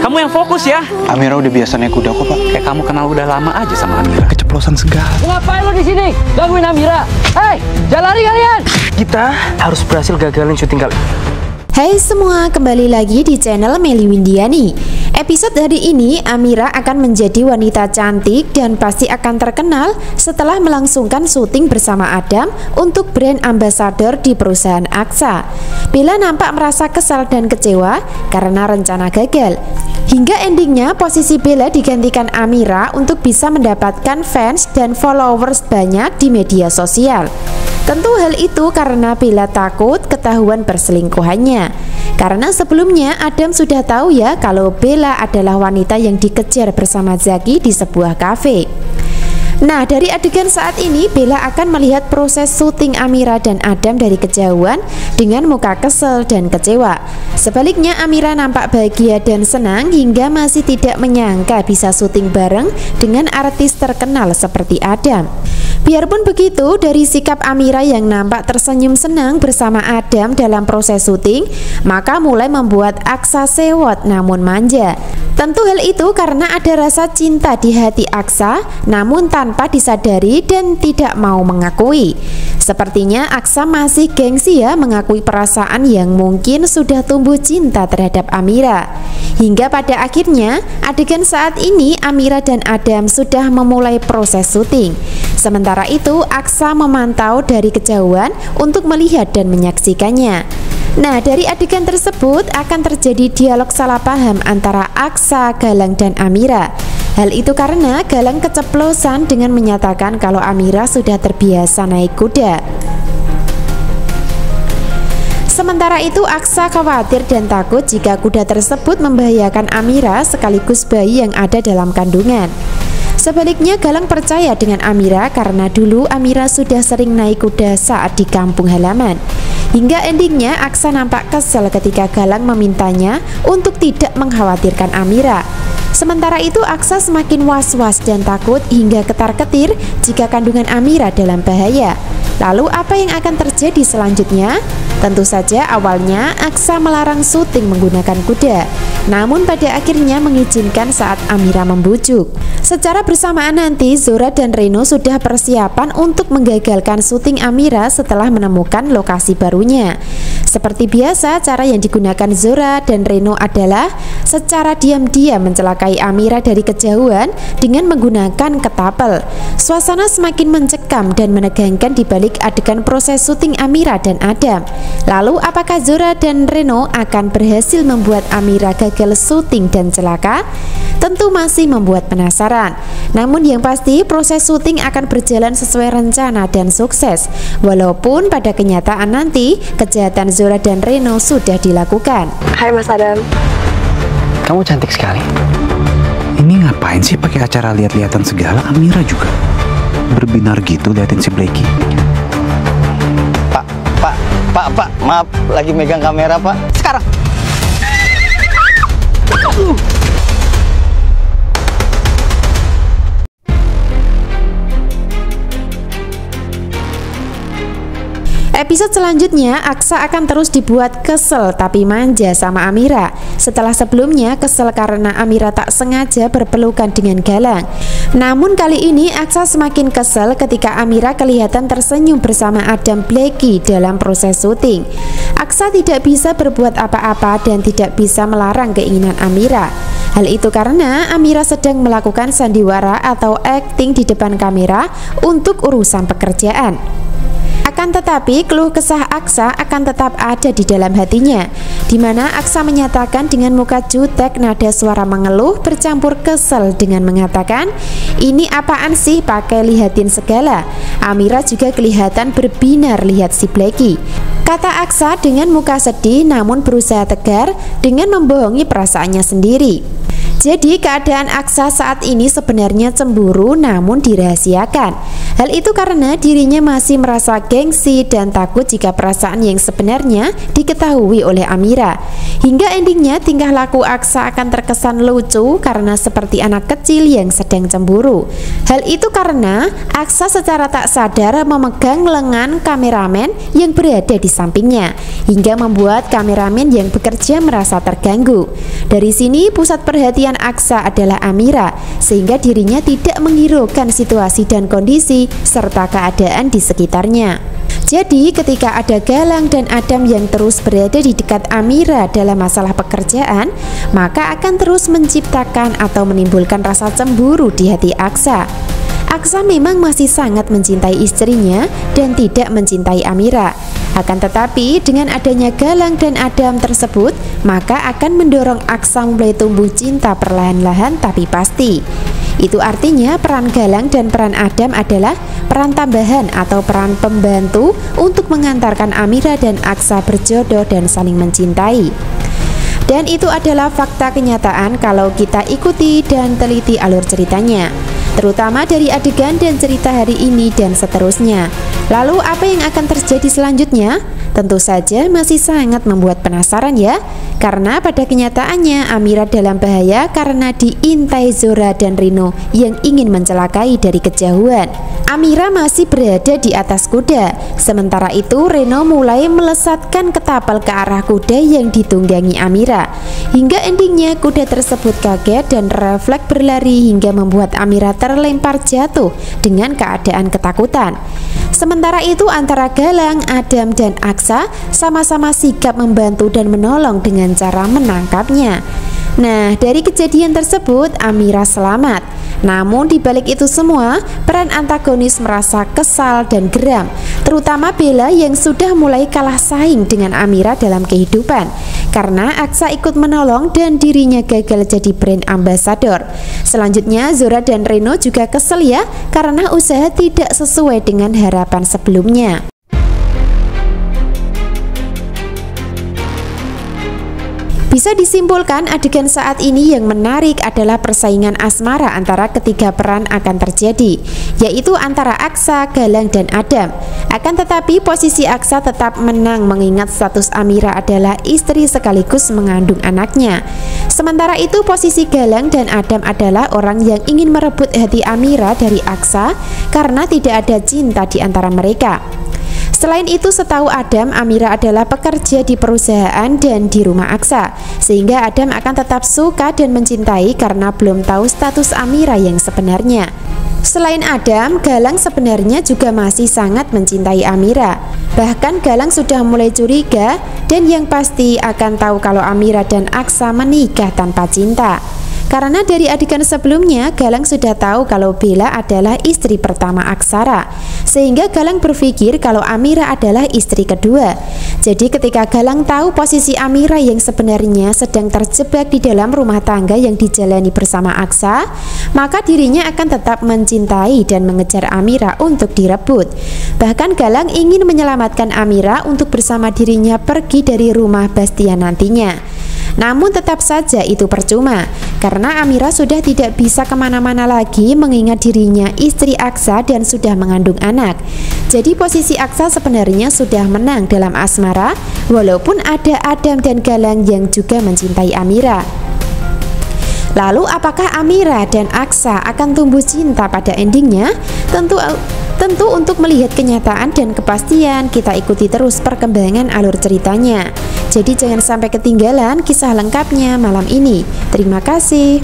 Kamu yang fokus ya. Amira udah biasa naik kuda kok, Pak. Kayak kamu kenal udah lama aja sama Amira. Keceplosan segala. Ngapain lo di sini? Gangguin Amira. Hei, jangan lari kalian. Kita harus berhasil gagalin syuting kali. Hai semua, kembali lagi di channel Melly Windiani. Episode hari ini, Amira akan menjadi wanita cantik dan pasti akan terkenal setelah melangsungkan syuting bersama Adam untuk brand ambassador di perusahaan Aksa. Bella nampak merasa kesal dan kecewa karena rencana gagal. Hingga endingnya posisi Bella digantikan Amira untuk bisa mendapatkan fans dan followers banyak di media sosial. Tentu hal itu karena Bella takut ketahuan perselingkuhannya. Karena sebelumnya Adam sudah tahu ya kalau Bella adalah wanita yang dikejar bersama Zaki di sebuah kafe. Nah, dari adegan saat ini Bella akan melihat proses syuting Amira dan Adam dari kejauhan dengan muka kesel dan kecewa. Sebaliknya Amira nampak bahagia dan senang hingga masih tidak menyangka bisa syuting bareng dengan artis terkenal seperti Adam. Biarpun begitu, dari sikap Amira yang nampak tersenyum senang bersama Adam dalam proses syuting, maka mulai membuat Aksa sewot namun manja. Tentu hal itu karena ada rasa cinta di hati Aksa, namun tanpa disadari dan tidak mau mengakui. Sepertinya Aksa masih gengsi ya mengakui perasaan yang mungkin sudah tumbuh cinta terhadap Amira. Hingga pada akhirnya, adegan saat ini Amira dan Adam sudah memulai proses syuting. Sementara itu, Aksa memantau dari kejauhan untuk melihat dan menyaksikannya. Nah, dari adegan tersebut akan terjadi dialog salah paham antara Aksa, Galang, dan Amira. Hal itu karena Galang keceplosan dengan menyatakan kalau Amira sudah terbiasa naik kuda. Sementara itu Aksa khawatir dan takut jika kuda tersebut membahayakan Amira sekaligus bayi yang ada dalam kandungan. Sebaliknya Galang percaya dengan Amira karena dulu Amira sudah sering naik kuda saat di kampung halaman. Hingga endingnya Aksa nampak kesal ketika Galang memintanya untuk tidak mengkhawatirkan Amira. Sementara itu Aksa semakin was-was dan takut hingga ketar-ketir jika kandungan Amira dalam bahaya. Lalu apa yang akan terjadi selanjutnya? Tentu saja awalnya Aksa melarang syuting menggunakan kuda, namun pada akhirnya mengizinkan saat Amira membujuk. Secara bersamaan nanti Zora dan Reno sudah persiapan untuk menggagalkan syuting Amira setelah menemukan lokasi barunya. Seperti biasa, cara yang digunakan Zora dan Reno adalah secara diam-diam mencelakai Amira dari kejauhan dengan menggunakan ketapel. Suasana semakin mencekam dan menegangkan di balik adegan proses syuting Amira dan Adam. Lalu apakah Zora dan Reno akan berhasil membuat Amira gagal syuting dan celaka? Tentu masih membuat penasaran. Namun yang pasti proses syuting akan berjalan sesuai rencana dan sukses. Walaupun pada kenyataan nanti kejahatan Zora dan Reno sudah dilakukan. Hai Mas Adam. Kamu cantik sekali. Ini ngapain sih pakai acara lihat-lihatan segala? Amira juga berbinar gitu liatin si Blacky. Pak, maaf, lagi megang kamera, Pak. Sekarang. Episode selanjutnya Aksa akan terus dibuat kesel tapi manja sama Amira. Setelah sebelumnya kesel karena Amira tak sengaja berpelukan dengan Galang. Namun kali ini Aksa semakin kesel ketika Amira kelihatan tersenyum bersama Adam Blacky dalam proses syuting. Aksa tidak bisa berbuat apa-apa dan tidak bisa melarang keinginan Amira. Hal itu karena Amira sedang melakukan sandiwara atau acting di depan kamera untuk urusan pekerjaan. Akan tetapi keluh kesah Aksa akan tetap ada di dalam hatinya, di mana Aksa menyatakan dengan muka jutek, nada suara mengeluh bercampur kesel dengan mengatakan, "Ini apaan sih pakai lihatin segala?" Amira juga kelihatan berbinar lihat si Blacky. Kata Aksa dengan muka sedih namun berusaha tegar dengan membohongi perasaannya sendiri. Jadi keadaan Aksa saat ini sebenarnya cemburu namun dirahasiakan. Hal itu karena dirinya masih merasa gengsi dan takut jika perasaan yang sebenarnya diketahui oleh Amira. Hingga endingnya tingkah laku Aksa akan terkesan lucu karena seperti anak kecil yang sedang cemburu. Hal itu karena Aksa secara tak sadar memegang lengan kameramen yang berada di sampingnya, hingga membuat kameramen yang bekerja merasa terganggu. Dari sini pusat perhatian Aksa adalah Amira, sehingga dirinya tidak menghiraukan situasi dan kondisi serta keadaan di sekitarnya. Jadi ketika ada Galang dan Adam yang terus berada di dekat Amira dalam masalah pekerjaan, maka akan terus menciptakan atau menimbulkan rasa cemburu di hati Aksa. Aksa memang masih sangat mencintai istrinya dan tidak mencintai Amira. Akan tetapi dengan adanya Galang dan Adam tersebut, maka akan mendorong Aksa mulai tumbuh cinta perlahan-lahan tapi pasti. Itu artinya peran Galang dan peran Adam adalah peran tambahan atau peran pembantu untuk mengantarkan Amira dan Aksa berjodoh dan saling mencintai. Dan itu adalah fakta kenyataan kalau kita ikuti dan teliti alur ceritanya, terutama dari adegan dan cerita hari ini dan seterusnya. Lalu apa yang akan terjadi selanjutnya? Tentu saja masih sangat membuat penasaran ya, karena pada kenyataannya Amira dalam bahaya karena diintai Zora dan Reno yang ingin mencelakai dari kejauhan. Amira masih berada di atas kuda, sementara itu Reno mulai melesatkan ketapel ke arah kuda yang ditunggangi Amira. Hingga endingnya kuda tersebut kaget dan refleks berlari hingga membuat Amira terlempar jatuh dengan keadaan ketakutan. Sementara itu antara Galang, Adam, dan Aksa sama-sama sigap membantu dan menolong dengan cara menangkapnya. Nah, dari kejadian tersebut Amira selamat. Namun di balik itu semua, peran antagonis merasa kesal dan geram, terutama Bella yang sudah mulai kalah saing dengan Amira dalam kehidupan, karena Aksa ikut menolong dan dirinya gagal jadi brand ambassador. Selanjutnya Zora dan Reno juga kesel ya, karena usaha tidak sesuai dengan harapan sebelumnya. Bisa disimpulkan adegan saat ini yang menarik adalah persaingan asmara antara ketiga peran akan terjadi, yaitu antara Aksa, Galang, dan Adam. Akan tetapi posisi Aksa tetap menang mengingat status Amira adalah istri sekaligus mengandung anaknya. Sementara itu posisi Galang dan Adam adalah orang yang ingin merebut hati Amira dari Aksa karena tidak ada cinta di antara mereka. Selain itu, setahu Adam, Amira adalah pekerja di perusahaan dan di rumah Aksa, sehingga Adam akan tetap suka dan mencintai karena belum tahu status Amira yang sebenarnya. Selain Adam, Galang sebenarnya juga masih sangat mencintai Amira. Bahkan Galang sudah mulai curiga dan yang pasti akan tahu kalau Amira dan Aksa menikah tanpa cinta. Karena dari adegan sebelumnya Galang sudah tahu kalau Bella adalah istri pertama Aksara, sehingga Galang berpikir kalau Amira adalah istri kedua. Jadi ketika Galang tahu posisi Amira yang sebenarnya sedang terjebak di dalam rumah tangga yang dijalani bersama Aksa, maka dirinya akan tetap mencintai dan mengejar Amira untuk direbut. Bahkan Galang ingin menyelamatkan Amira untuk bersama dirinya pergi dari rumah Bastian nantinya. Namun tetap saja itu percuma, karena Amira sudah tidak bisa kemana-mana lagi mengingat dirinya istri Aksa dan sudah mengandung anak. Jadi posisi Aksa sebenarnya sudah menang dalam asmara, walaupun ada Adam dan Galang yang juga mencintai Amira. Lalu apakah Amira dan Aksa akan tumbuh cinta pada endingnya? Tentu untuk melihat kenyataan dan kepastian, kita ikuti terus perkembangan alur ceritanya. Jadi jangan sampai ketinggalan kisah lengkapnya malam ini. Terima kasih.